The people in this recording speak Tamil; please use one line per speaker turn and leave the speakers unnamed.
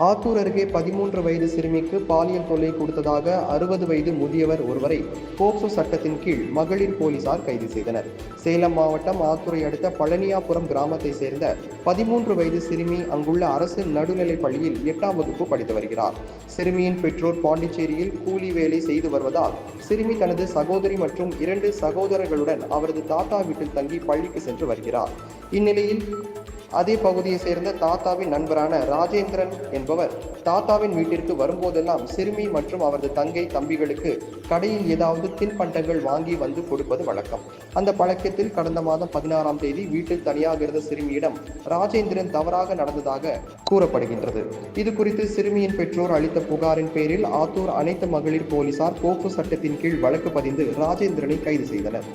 ஆத்தூர் அருகே 13 வயது சிறுமிக்கு பாலியல் தொல்லை கொடுத்ததாக 60 வயது முதியவர் ஒருவரை போக்சோ சட்டத்தின் கீழ் மகளிர் போலீசார் கைது செய்தனர். சேலம் மாவட்டம் ஆத்தூரை அடுத்த பழனியாபுரம் கிராமத்தை சேர்ந்த 13 வயது சிறுமி அங்குள்ள அரசு நடுநிலைப் பள்ளியில் 8ஆம் வகுப்பு படித்து வருகிறார். சிறுமியின் பெற்றோர் பாண்டிச்சேரியில் கூலி வேலை செய்து வருவதால் சிறுமி தனது சகோதரி மற்றும் 2 சகோதரர்களுடன் அவரது தாத்தா வீட்டில் தங்கி பள்ளிக்கு சென்று வருகிறார். இந்நிலையில் அதே பகுதியை சேர்ந்த தாத்தாவின் நண்பரான ராஜேந்திரன் என்பவர் தாத்தாவின் வீட்டிற்கு வரும்போதெல்லாம் சிறுமி மற்றும் அவரது தங்கை தம்பிகளுக்கு கடையில் ஏதாவது தின்பண்டங்கள் வாங்கி வந்து கொடுப்பது வழக்கம். அந்த பழக்கத்தில் கடந்த மாதம் 16ஆம் தேதி வீட்டில் தனியாக இருந்த சிறுமியிடம் ராஜேந்திரன் தவறாக நடந்ததாக கூறப்படுகின்றது. இது குறித்து சிறுமியின் பெற்றோர் அளித்த புகாரின் பேரில் ஆத்தூர் அனைத்து மகளிர் போலீசார் போக்சோ சட்டத்தின் கீழ் வழக்கு பதிந்து ராஜேந்திரனை கைது செய்தனர்.